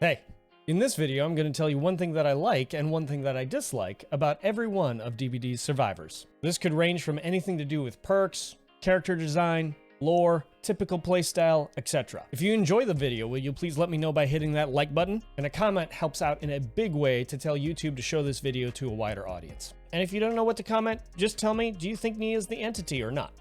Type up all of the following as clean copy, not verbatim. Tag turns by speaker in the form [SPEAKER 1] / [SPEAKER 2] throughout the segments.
[SPEAKER 1] Hey, in this video I'm going to tell you one thing that I like and one thing that I dislike about every one of DBD's survivors. This could range from anything to do with perks, character design, lore, typical playstyle, etc. If you enjoy the video, will you please let me know by hitting that like button? And a comment helps out in a big way to tell YouTube to show this video to a wider audience. And if you don't know what to comment, just tell me, do you think Nia is the entity or not?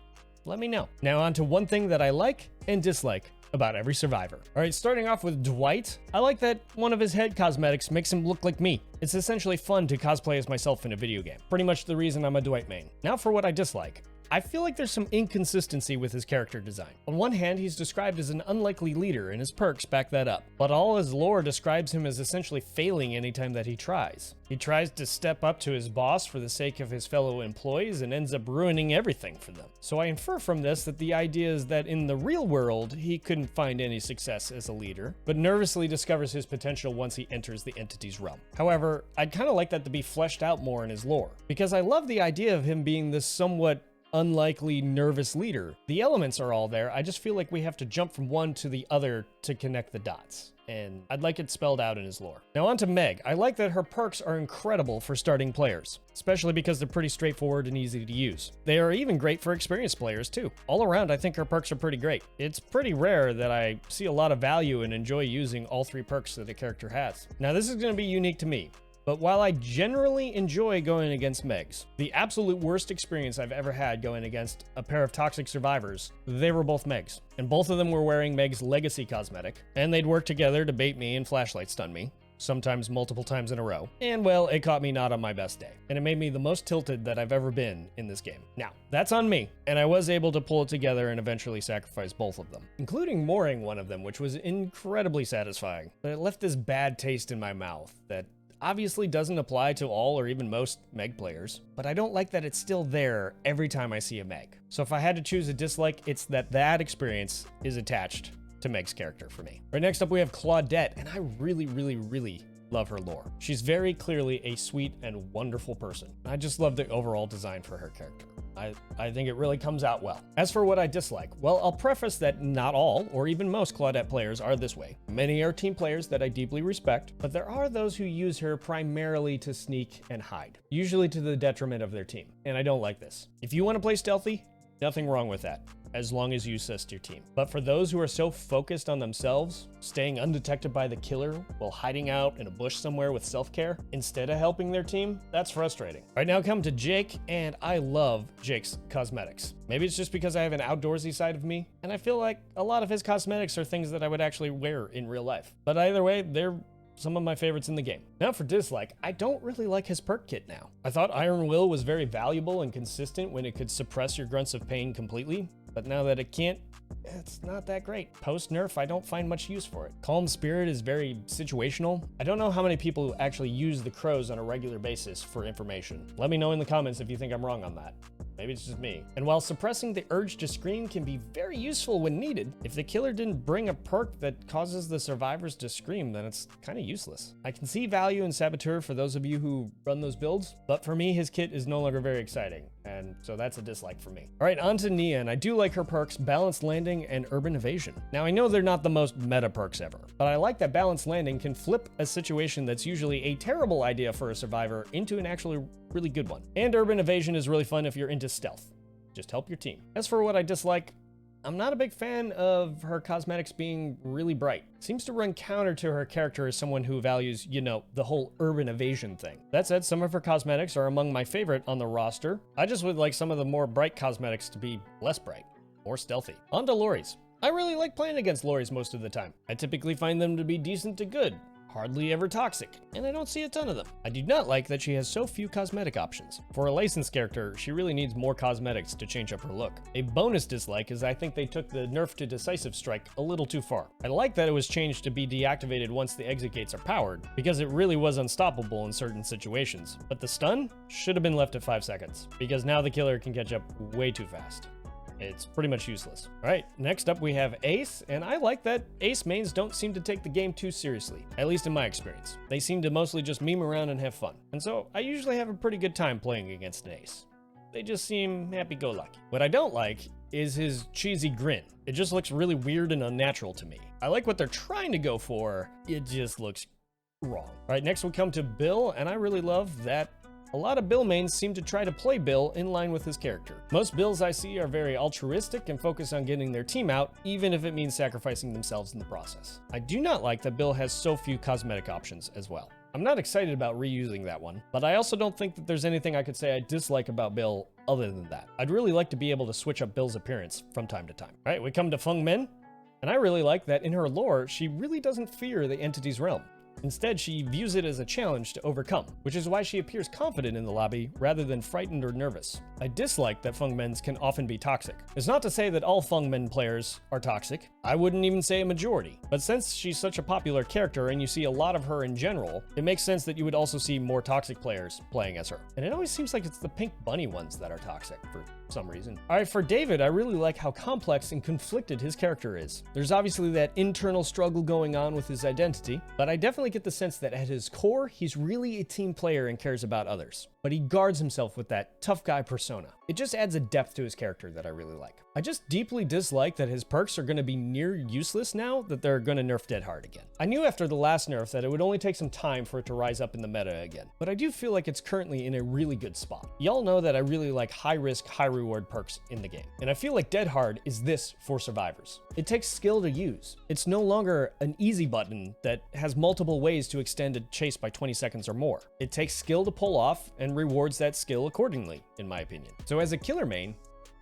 [SPEAKER 1] Let me know. Now on to one thing that I like and dislike about every survivor. All right, starting off with Dwight, I like that one of his head cosmetics makes him look like me. It's essentially fun to cosplay as myself in a video game. Pretty much the reason I'm a Dwight main. Now for what I dislike. I feel like there's some inconsistency with his character design. On one hand, he's described as an unlikely leader, and his perks back that up. But all his lore describes him as essentially failing anytime that he tries. He tries to step up to his boss for the sake of his fellow employees and ends up ruining everything for them. So I infer from this that the idea is that in the real world, he couldn't find any success as a leader, but nervously discovers his potential once he enters the entity's realm. However, I'd kind of like that to be fleshed out more in his lore, because I love the idea of him being this somewhat unlikely nervous leader. The elements are all there, I just feel like we have to jump from one to the other to connect the dots, and I'd like it spelled out in his lore. Now on to Meg. I like that her perks are incredible for starting players, especially because they're pretty straightforward and easy to use. They are even great for experienced players too. All around, I think her perks are pretty great. It's pretty rare that I see a lot of value and enjoy using all three perks that a character has. Now this is going to be unique to me. But while I generally enjoy going against Megs, the absolute worst experience I've ever had going against a pair of toxic survivors, they were both Megs. And both of them were wearing Meg's legacy cosmetic, and they'd work together to bait me and flashlight stun me, sometimes multiple times in a row. And well, it caught me not on my best day, and it made me the most tilted that I've ever been in this game. Now, that's on me, and I was able to pull it together and eventually sacrifice both of them, including mooring one of them, which was incredibly satisfying. But it left this bad taste in my mouth that obviously doesn't apply to all or even most Meg players, but I don't like that it's still there every time I see a Meg. So if I had to choose a dislike, it's that experience is attached to Meg's character for me. Right, next up we have Claudette, and I really love her lore. She's very clearly a sweet and wonderful person. I just love the overall design for her character. I think it really comes out well. As for what I dislike, well, I'll preface that not all, or even most Claudette players are this way. Many are team players that I deeply respect, but there are those who use her primarily to sneak and hide, usually to the detriment of their team, and I don't like this. If you want to play stealthy, nothing wrong with that, as long as you assist your team. But for those who are so focused on themselves, staying undetected by the killer while hiding out in a bush somewhere with self-care instead of helping their team, that's frustrating. Right now come to Jake, and I love Jake's cosmetics. Maybe it's just because I have an outdoorsy side of me, and I feel like a lot of his cosmetics are things that I would actually wear in real life. But either way, they're some of my favorites in the game. Now for dislike, I don't really like his perk kit now. I thought Iron Will was very valuable and consistent when it could suppress your grunts of pain completely, but now that it can't, it's not that great. Post nerf, I don't find much use for it. Calm Spirit is very situational. I don't know how many people actually use the crows on a regular basis for information. Let me know in the comments if you think I'm wrong on that. Maybe it's just me. And while suppressing the urge to scream can be very useful when needed, if the killer didn't bring a perk that causes the survivors to scream, then it's kind of useless. I can see value in Saboteur for those of you who run those builds, but for me, his kit is no longer very exciting, and so that's a dislike for me. All right, on to Nia, and I do like her perks, Balanced Landing and Urban Evasion. Now, I know they're not the most meta perks ever, but I like that Balanced Landing can flip a situation that's usually a terrible idea for a survivor into an actually really good one. And Urban Evasion is really fun if you're into stealth. Just help your team. As for what I dislike, I'm not a big fan of her cosmetics being really bright. Seems to run counter to her character as someone who values, you know, the whole urban evasion thing. That said, some of her cosmetics are among my favorite on the roster. I just would like some of the more bright cosmetics to be less bright, more stealthy. On to Laurie's. I really like playing against Laurie's most of the time. I typically find them to be decent to good, hardly ever toxic, and I don't see a ton of them. I do not like that she has so few cosmetic options. For a licensed character, she really needs more cosmetics to change up her look. A bonus dislike is I think they took the nerf to Decisive Strike a little too far. I like that it was changed to be deactivated once the exit gates are powered, because it really was unstoppable in certain situations. But the stun should have been left at 5 seconds, because now the killer can catch up way too fast. It's pretty much useless. All right, next up we have Ace, and I like that Ace mains don't seem to take the game too seriously, at least in my experience. They seem to mostly just meme around and have fun, and so I usually have a pretty good time playing against an Ace. They just seem happy-go-lucky. What I don't like is his cheesy grin. It just looks really weird and unnatural to me. I like what they're trying to go for. It just looks wrong. All right, next we come to Bill, and I really love that a lot of Bill mains seem to try to play Bill in line with his character. Most Bills I see are very altruistic and focus on getting their team out, even if it means sacrificing themselves in the process. I do not like that Bill has so few cosmetic options as well. I'm not excited about reusing that one, but I also don't think that there's anything I could say I dislike about Bill other than that. I'd really like to be able to switch up Bill's appearance from time to time. All right, we come to Feng, and I really like that in her lore, she really doesn't fear the entity's realm. Instead, she views it as a challenge to overcome, which is why she appears confident in the lobby rather than frightened or nervous. I dislike that Feng Mens can often be toxic. It's not to say that all Feng Men players are toxic. I wouldn't even say a majority. But since she's such a popular character and you see a lot of her in general, it makes sense that you would also see more toxic players playing as her. And it always seems like it's the pink bunny ones that are toxic for some reason. All right, for David, I really like how complex and conflicted his character is. There's obviously that internal struggle going on with his identity, but I definitely get the sense that at his core, he's really a team player and cares about others. But he guards himself with that tough guy persona. It just adds a depth to his character that I really like. I just deeply dislike that his perks are going to be near useless now that they're going to nerf Dead Hard again. I knew after the last nerf that it would only take some time for it to rise up in the meta again, but I do feel like it's currently in a really good spot. Y'all know that I really like high risk, high reward perks in the game, and I feel like Dead Hard is this for survivors. It takes skill to use. It's no longer an easy button that has multiple ways to extend a chase by 20 seconds or more. It takes skill to pull off and rewards that skill accordingly, in my opinion. So as a killer main,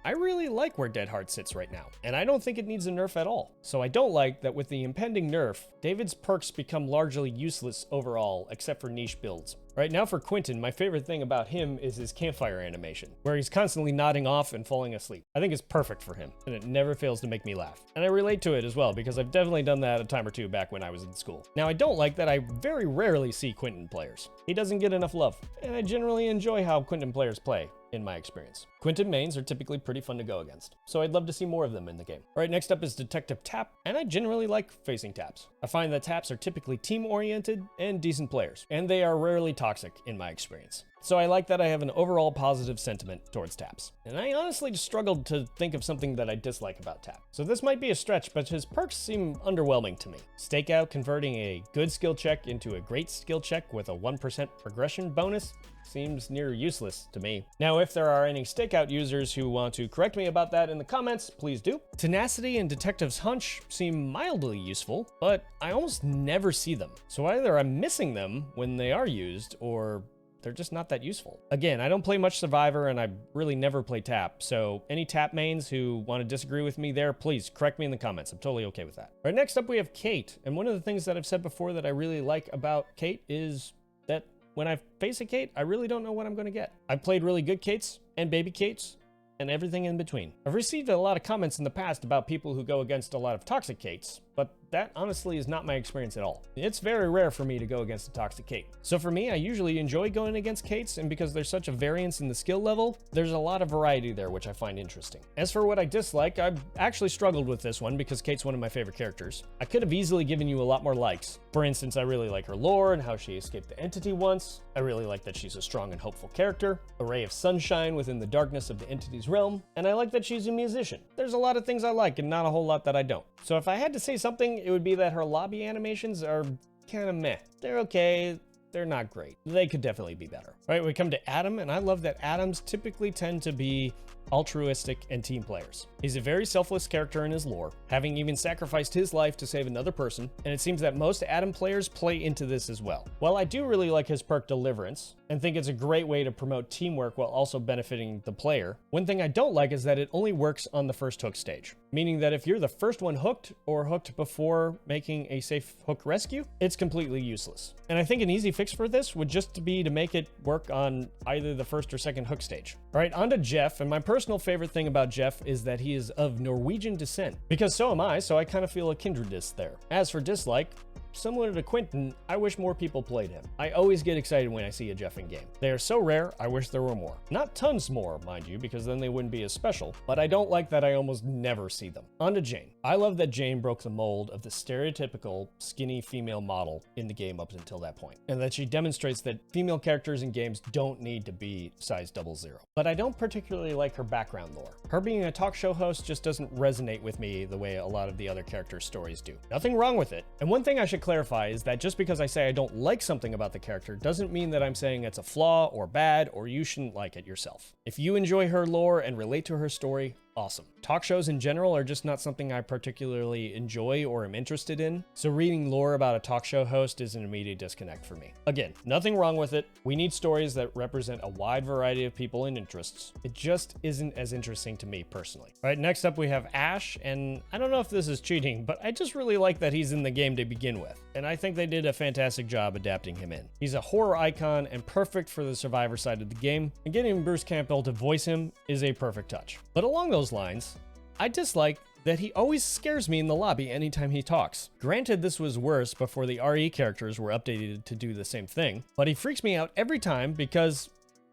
[SPEAKER 1] I really like where Dead Hard sits right now, and I don't think it needs a nerf at all. So I don't like that with the impending nerf, David's perks become largely useless overall, except for niche builds. Right now for Quentin, my favorite thing about him is his campfire animation, where he's constantly nodding off and falling asleep. I think it's perfect for him, and it never fails to make me laugh. And I relate to it as well, because I've definitely done that a time or two back when I was in school. Now I don't like that I very rarely see Quentin players. He doesn't get enough love, and I generally enjoy how Quentin players play, in my experience. Quentin mains are typically pretty fun to go against, so I'd love to see more of them in the game. All right, next up is Detective Tapp, and I generally like facing Tapps. I find that Tapps are typically team-oriented and decent players, and they are rarely toxic in my experience. So I like that I have an overall positive sentiment towards Tapps. And I honestly just struggled to think of something that I dislike about Tapp. So this might be a stretch, but his perks seem underwhelming to me. Stakeout converting a good skill check into a great skill check with a 1% progression bonus seems near useless to me. Now, if there are any stakeout users who want to correct me about that in the comments, please do. Tenacity and Detective's Hunch seem mildly useful, but I almost never see them. So either I'm missing them when they are used, or they're just not that useful. Again, I don't play much Survivor, and I really never play Tapp, so any Tapp mains who want to disagree with me there, please correct me in the comments. I'm totally okay with that. All right, next up we have Kate, and one of the things that I've said before that I really like about Kate is that when I face a Kate, I really don't know what I'm going to get. I've played really good Kates and baby Kates and everything in between. I've received a lot of comments in the past about people who go against a lot of toxic Kates, but that honestly is not my experience at all. It's very rare for me to go against a toxic Kate. So for me, I usually enjoy going against Kates, and because there's such a variance in the skill level, there's a lot of variety there, which I find interesting. As for what I dislike, I've actually struggled with this one because Kate's one of my favorite characters. I could have easily given you a lot more likes. For instance, I really like her lore and how she escaped the entity once. I really like that she's a strong and hopeful character, a ray of sunshine within the darkness of the entity's realm, and I like that she's a musician. There's a lot of things I like and not a whole lot that I don't. So if I had to say something, it would be that her lobby animations are kind of meh. They're okay, they're not great. They could definitely be better. All right, we come to Adam, and I love that Adams typically tend to be altruistic and team players. He's a very selfless character in his lore, having even sacrificed his life to save another person, and it seems that most Adam players play into this as well. While I do really like his perk Deliverance, and think it's a great way to promote teamwork while also benefiting the player, one thing I don't like is that it only works on the first hook stage, meaning that if you're the first one hooked or hooked before making a safe hook rescue, it's completely useless. And I think an easy fix for this would just be to make it work on either the first or second hook stage. All right, on to Jeff, and my personal favorite thing about Jeff is that he is of Norwegian descent, because so am I, so I kind of feel a kindredness there. As for dislike, similar to Quentin, I wish more people played him. I always get excited when I see a Jeff in game. They are so rare, I wish there were more. Not tons more, mind you, because then they wouldn't be as special, but I don't like that I almost never see them. On to Jane. I love that Jane broke the mold of the stereotypical skinny female model in the game up until that point, and that she demonstrates that female characters in games don't need to be size 00. But I don't particularly like her background lore. Her being a talk show host just doesn't resonate with me the way a lot of the other characters' stories do. Nothing wrong with it. And one thing I should clarify is that just because I say I don't like something about the character doesn't mean that I'm saying it's a flaw or bad or you shouldn't like it yourself. If you enjoy her lore and relate to her story, awesome. Talk shows in general are just not something I particularly enjoy or am interested in, so reading lore about a talk show host is an immediate disconnect for me. Again, nothing wrong with it. We need stories that represent a wide variety of people and interests. It just isn't as interesting to me personally. All right, next up we have Ash, and I don't know if this is cheating, but I just really like that he's in the game to begin with, and I think they did a fantastic job adapting him in. He's a horror icon and perfect for the Survivor side of the game, and getting Bruce Campbell to voice him is a perfect touch. But along those lines, I dislike that he always scares me in the lobby anytime he talks. Granted, this was worse before the RE characters were updated to do the same thing, but he freaks me out every time because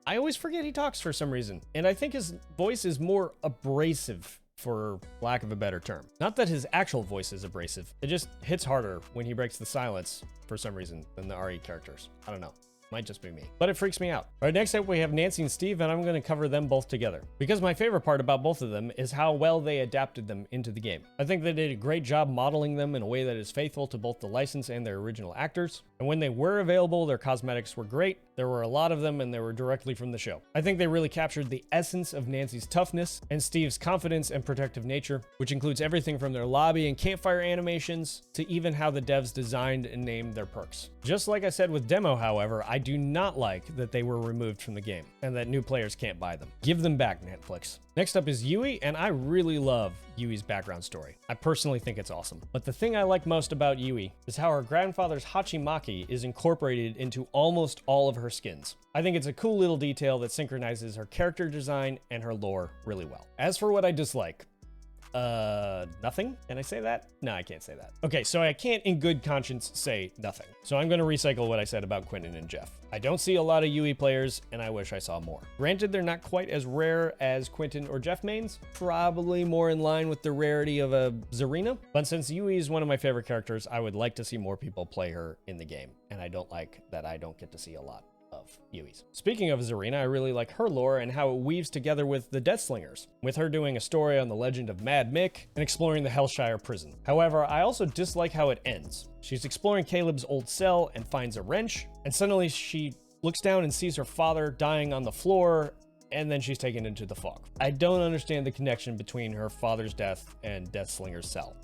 [SPEAKER 1] I always forget he talks for some reason, and I think his voice is more abrasive, for lack of a better term. Not that his actual voice is abrasive, it just hits harder when he breaks the silence for some reason than the RE characters. I don't know. Might just be me, but it freaks me out. All right, next up we have Nancy and Steve, and I'm going to cover them both together because my favorite part about both of them is how well they adapted them into the game. I think they did a great job modeling them in a way that is faithful to both the license and their original actors. And when they were available, their cosmetics were great. There were a lot of them, and they were directly from the show. I think they really captured the essence of Nancy's toughness and Steve's confidence and protective nature, which includes everything from their lobby and campfire animations to even how the devs designed and named their perks. Just like I said with Demo, however, I do not like that they were removed from the game and that new players can't buy them. Give them back, Netflix. Next up is Yui, and I really love Yui's background story. I personally think it's awesome. But the thing I like most about Yui is how her grandfather's Hachimaki is incorporated into almost all of her skins. I think it's a cool little detail that synchronizes her character design and her lore really well. As for what I dislike, nothing? Can I say that? No, I can't say that. Okay, so I can't in good conscience say nothing. So I'm gonna recycle what I said about Quentin and Jeff. I don't see a lot of Yui players, and I wish I saw more. Granted, they're not quite as rare as Quentin or Jeff mains, probably more in line with the rarity of a Zarina, but since Yui is one of my favorite characters, I would like to see more people play her in the game, and I don't like that I don't get to see a lot of Yui's. Speaking of Zarina, I really like her lore and how it weaves together with the Deathslingers, with her doing a story on the legend of Mad Mick and exploring the Hellshire prison. However, I also dislike how it ends. She's exploring Caleb's old cell and finds a wrench, and suddenly she looks down and sees her father dying on the floor, and then she's taken into the fog. I don't understand the connection between her father's death and Deathslinger's cell.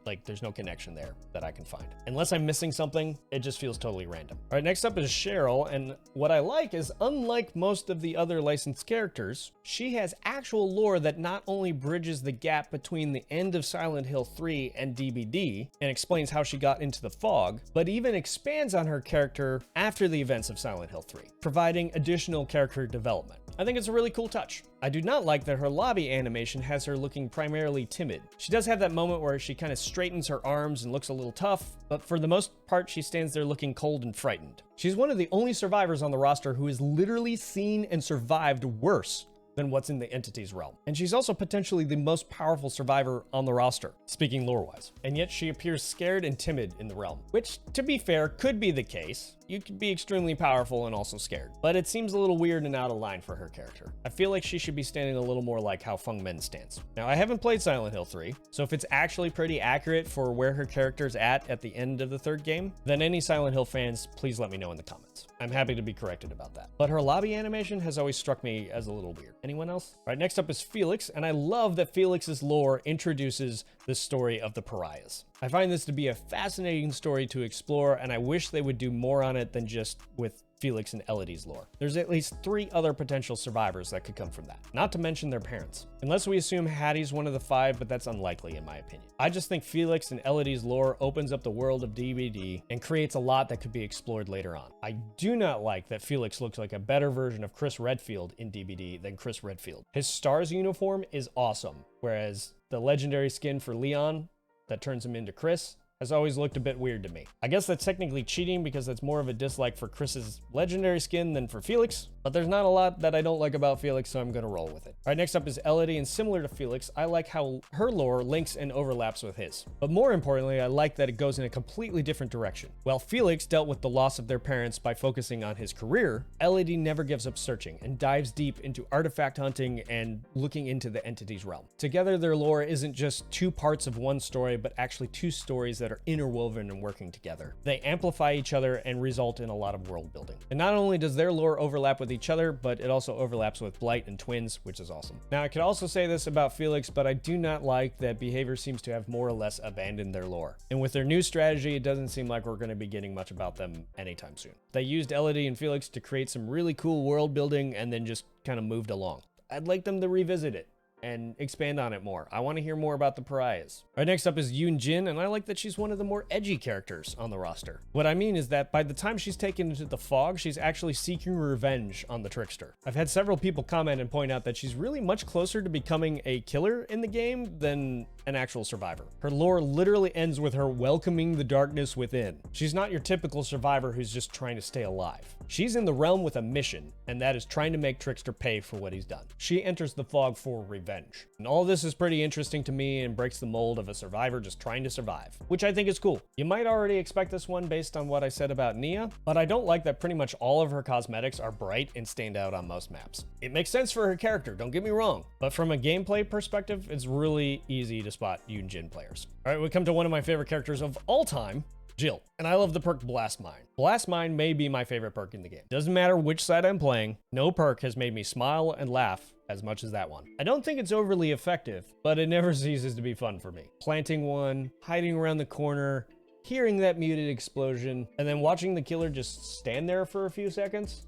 [SPEAKER 1] Like, there's no connection there that I can find. Unless I'm missing something, it just feels totally random. All right, next up is Cheryl, and what I like is, unlike most of the other licensed characters, she has actual lore that not only bridges the gap between the end of Silent Hill 3 and DBD, and explains how she got into the fog, but even expands on her character after the events of Silent Hill 3, providing additional character development. I think it's a really cool touch. I do not like that her lobby animation has her looking primarily timid. She does have that moment where she kind of straightens her arms and looks a little tough, but for the most part, she stands there looking cold and frightened. She's one of the only survivors on the roster who has literally seen and survived worse than what's in the entity's realm. And she's also potentially the most powerful survivor on the roster, speaking lore-wise. And yet she appears scared and timid in the realm, which, to be fair, could be the case. You could be extremely powerful and also scared, but it seems a little weird and out of line for her character. I feel like she should be standing a little more like how Feng stands. Now, I haven't played Silent Hill 3, so if it's actually pretty accurate for where her character's at the end of the third game, then any Silent Hill fans, please let me know in the comments. I'm happy to be corrected about that. But her lobby animation has always struck me as a little weird. Anyone else? All right, next up is Felix, and I love that Felix's lore introduces the story of the pariahs. I find this to be a fascinating story to explore, and I wish they would do more on it than just with Felix and Elodie's lore. There's at least 3 other potential survivors that could come from that, not to mention their parents. Unless we assume Haddie's one of the 5, but that's unlikely in my opinion. I just think Felix and Elodie's lore opens up the world of DBD and creates a lot that could be explored later on. I do not like that Felix looks like a better version of Chris Redfield in DBD than Chris Redfield. His STARS uniform is awesome, whereas the legendary skin for Leon that turns him into Chris has always looked a bit weird to me. I guess that's technically cheating because that's more of a dislike for Chris's legendary skin than for Felix, but there's not a lot that I don't like about Felix, so I'm gonna roll with it. All right, next up is Elodie, and similar to Felix, I like how her lore links and overlaps with his. But more importantly, I like that it goes in a completely different direction. While Felix dealt with the loss of their parents by focusing on his career, Elodie never gives up searching and dives deep into artifact hunting and looking into the entity's realm. Together, their lore isn't just two parts of one story, but actually two stories that are interwoven and working together. They amplify each other and result in a lot of world building. And not only does their lore overlap with each other, but it also overlaps with Blight and Twins, which is awesome. Now, I could also say this about Felix, but I do not like that Behavior seems to have more or less abandoned their lore. And with their new strategy, it doesn't seem like we're going to be getting much about them anytime soon. They used Elodie and Felix to create some really cool world building and then just kind of moved along. I'd like them to revisit it and expand on it more. I want to hear more about the pariahs. All right, next up is Yoon Jin, and I like that she's one of the more edgy characters on the roster. What I mean is that by the time she's taken into the fog, she's actually seeking revenge on the trickster. I've had several people comment and point out that she's really much closer to becoming a killer in the game than an actual survivor. Her lore literally ends with her welcoming the darkness within. She's not your typical survivor who's just trying to stay alive. She's in the realm with a mission, and that is trying to make Trickster pay for what he's done. She enters the fog for revenge. And all this is pretty interesting to me and breaks the mold of a survivor just trying to survive, which I think is cool. You might already expect this one based on what I said about Nia, but I don't like that pretty much all of her cosmetics are bright and stand out on most maps. It makes sense for her character, don't get me wrong, but from a gameplay perspective, it's really easy to spot Yoon Jin players. All right, we come to one of my favorite characters of all time, Jill. And I love the perk Blast Mine. Blast Mine may be my favorite perk in the game. Doesn't matter which side I'm playing, no perk has made me smile and laugh as much as that one. I don't think it's overly effective, but it never ceases to be fun for me. Planting one, hiding around the corner, hearing that muted explosion, and then watching the killer just stand there for a few seconds.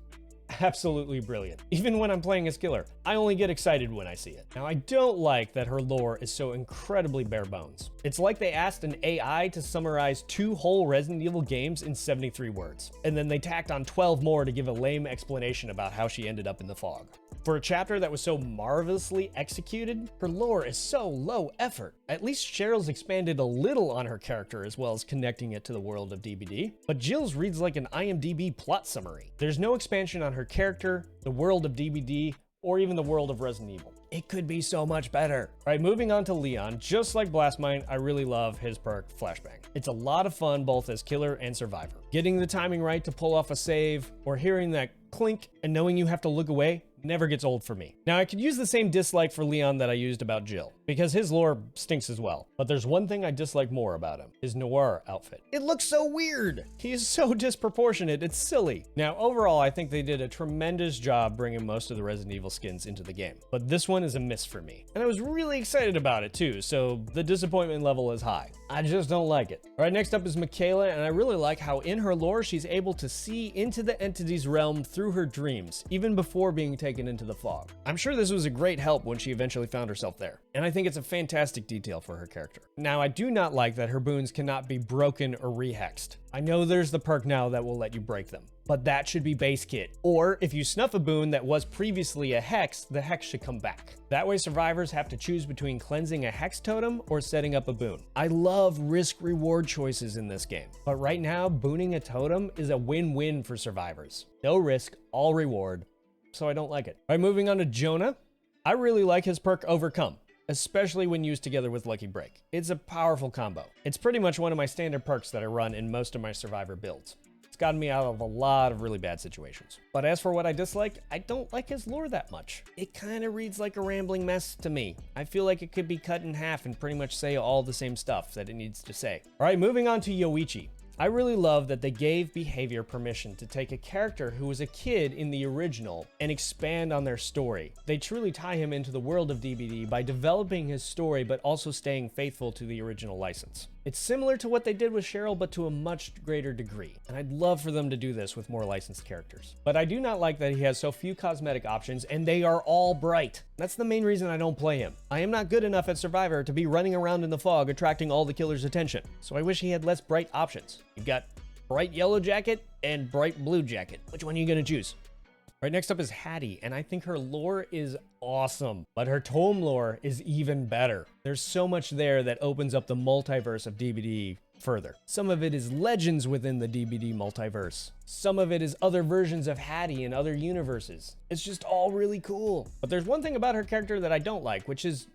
[SPEAKER 1] Absolutely brilliant. Even when I'm playing as killer, I only get excited when I see it. Now, I don't like that her lore is so incredibly bare bones. It's like they asked an AI to summarize 2 whole Resident Evil games in 73 words, and then they tacked on 12 more to give a lame explanation about how she ended up in the fog. For a chapter that was so marvelously executed, her lore is so low effort. At least Cheryl's expanded a little on her character as well as connecting it to the world of DBD, but Jill's reads like an IMDb plot summary. There's no expansion on her character, the world of DBD, or even the world of Resident Evil. It could be so much better. All right, moving on to Leon. Just like Blastmine, I really love his perk, Flashbang. It's a lot of fun both as killer and survivor. Getting the timing right to pull off a save, or hearing that clink and knowing you have to look away, never gets old for me. Now, I could use the same dislike for Leon that I used about Jill, because his lore stinks as well. But there's one thing I dislike more about him, his noir outfit. It looks so weird. He is so disproportionate, it's silly. Now, overall, I think they did a tremendous job bringing most of the Resident Evil skins into the game, but this one is a miss for me. And I was really excited about it too, so the disappointment level is high. I just don't like it. All right, next up is Mikaela, and I really like how in her lore, she's able to see into the entity's realm through her dreams, even before being taken into the fog. I'm sure this was a great help when she eventually found herself there, and I think it's a fantastic detail for her character. Now, I do not like that her boons cannot be broken or rehexed. I know there's the perk now that will let you break them, but that should be base kit. Or if you snuff a boon that was previously a hex, the hex should come back. That way survivors have to choose between cleansing a hex totem or setting up a boon. I love risk-reward choices in this game, but right now, booning a totem is a win-win for survivors. No risk, all reward, so I don't like it. All right, moving on to Jonah. I really like his perk Overcome, especially when used together with Lucky Break. It's a powerful combo. It's pretty much one of my standard perks that I run in most of my survivor builds. It's gotten me out of a lot of really bad situations. But as for what I disliked, I don't like his lore that much. It kind of reads like a rambling mess to me. I feel like it could be cut in half and pretty much say all the same stuff that it needs to say. All right, moving on to Yoichi. I really love that they gave Behavior permission to take a character who was a kid in the original and expand on their story. They truly tie him into the world of DBD by developing his story but also staying faithful to the original license. It's similar to what they did with Cheryl, but to a much greater degree, and I'd love for them to do this with more licensed characters. But I do not like that he has so few cosmetic options, and they are all bright. That's the main reason I don't play him. I am not good enough at Survivor to be running around in the fog attracting all the killer's attention, so I wish he had less bright options. You've got bright yellow jacket and bright blue jacket. Which one are you gonna choose? All right, next up is Haddie, and I think her lore is awesome, but her tome lore is even better. There's so much there that opens up the multiverse of DBD further. Some of it is legends within the DBD multiverse. Some of it is other versions of Haddie in other universes. It's just all really cool. But there's one thing about her character that I don't like, which is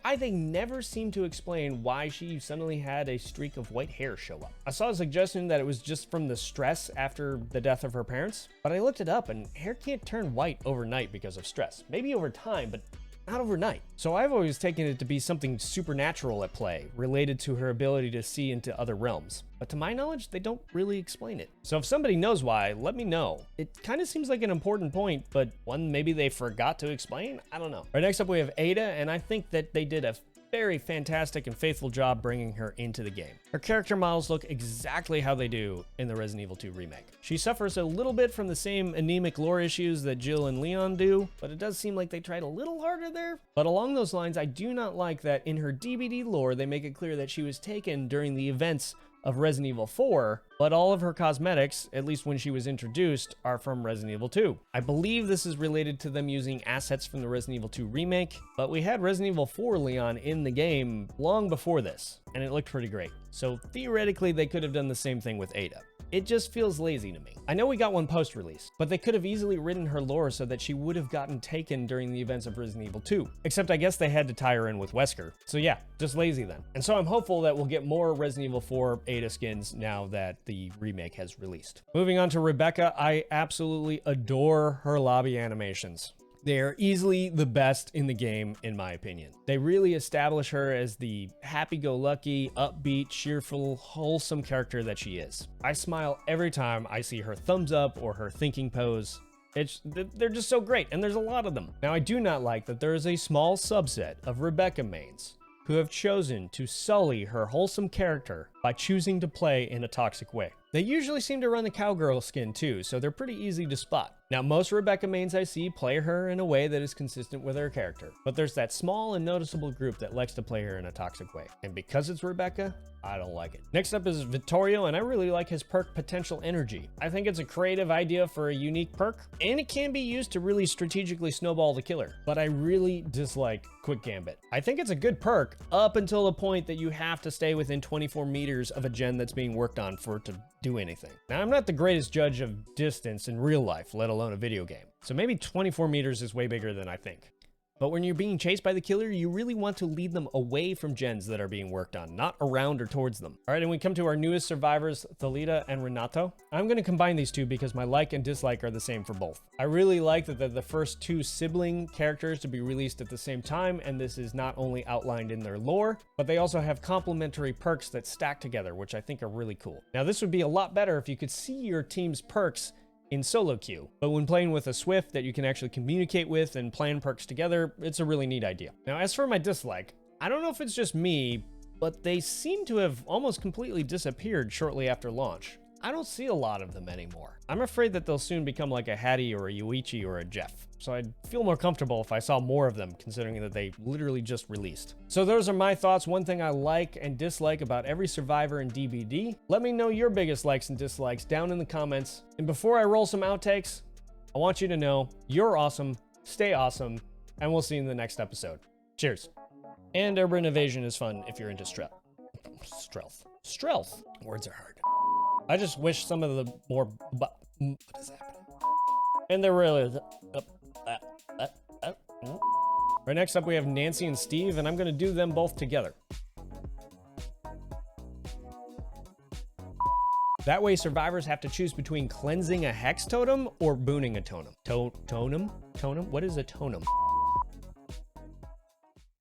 [SPEAKER 1] why they never seem to explain why she suddenly had a streak of white hair show up. I saw a suggestion that it was just from the stress after the death of her parents, but I looked it up and hair can't turn white overnight because of stress. Maybe over time, but not overnight. So I've always taken it to be something supernatural at play, related to her ability to see into other realms. But to my knowledge, they don't really explain it. So if somebody knows why, let me know. It kind of seems like an important point, but one maybe they forgot to explain? I don't know. Right, next up we have Ada, and I think that they did a very fantastic and faithful job bringing her into the game. Her character models look exactly how they do in the Resident Evil 2 remake. She suffers a little bit from the same anemic lore issues that Jill and Leon do, but it does seem like they tried a little harder there. But along those lines, I do not like that in her DBD lore, they make it clear that she was taken during the events of Resident Evil 4, but all of her cosmetics, at least when she was introduced, are from Resident Evil 2. I believe this is related to them using assets from the Resident Evil 2 remake, but we had Resident Evil 4 Leon in the game long before this, and it looked pretty great. So theoretically, they could have done the same thing with Ada. It just feels lazy to me. I know we got one post-release, but they could have easily written her lore so that she would have gotten taken during the events of Resident Evil 2. Except I guess they had to tie her in with Wesker. So yeah, just lazy then. And so I'm hopeful that we'll get more Resident Evil 4 Ada skins now that the remake has released. Moving on to Rebecca, I absolutely adore her lobby animations. They are easily the best in the game, in my opinion. They really establish her as the happy-go-lucky, upbeat, cheerful, wholesome character that she is. I smile every time I see her thumbs up or her thinking pose. They're just so great, and there's a lot of them. Now, I do not like that there is a small subset of Rebecca mains who have chosen to sully her wholesome character by choosing to play in a toxic way. They usually seem to run the cowgirl skin too, so they're pretty easy to spot. Now, most Rebecca mains I see play her in a way that is consistent with her character, but there's that small and noticeable group that likes to play her in a toxic way. And because it's Rebecca, I don't like it. Next up is Vittorio, and I really like his perk Potential Energy. I think it's a creative idea for a unique perk, and it can be used to really strategically snowball the killer, but I really dislike Quick Gambit. I think it's a good perk up until the point that you have to stay within 24 meters of a gen that's being worked on for it to do anything. Now, I'm not the greatest judge of distance in real life, let alone a video game, so maybe 24 meters is way bigger than I think. But when you're being chased by the killer, you really want to lead them away from gens that are being worked on, not around or towards them. All right, and we come to our newest survivors, Thalita and Renato. I'm going to combine these two because my like and dislike are the same for both. I really like that they're the first two sibling characters to be released at the same time, and this is not only outlined in their lore, but they also have complementary perks that stack together, which I think are really cool. Now, this would be a lot better if you could see your team's perks in solo queue, but when playing with a Swift that you can actually communicate with and plan perks together, it's a really neat idea. Now, as for my dislike, I don't know if it's just me, but they seem to have almost completely disappeared shortly after launch. I don't see a lot of them anymore. I'm afraid that they'll soon become like a Haddie or a Yoichi or a Jeff, so I'd feel more comfortable if I saw more of them, considering that they literally just released. So those are my thoughts, one thing I like and dislike about every survivor in DBD. Let me know your biggest likes and dislikes down in the comments. And before I roll some outtakes, I want you to know you're awesome, stay awesome, and we'll see you in the next episode. Cheers. And urban evasion is fun if you're into stealth. Stealth. Words are hard. I just wish some of the more, what is happening? And they're really, Right, next up we have Nancy and Steve, and I'm gonna do them both together. That way survivors have to choose between cleansing a hex totem or booning a totem. Totem? What is a totem?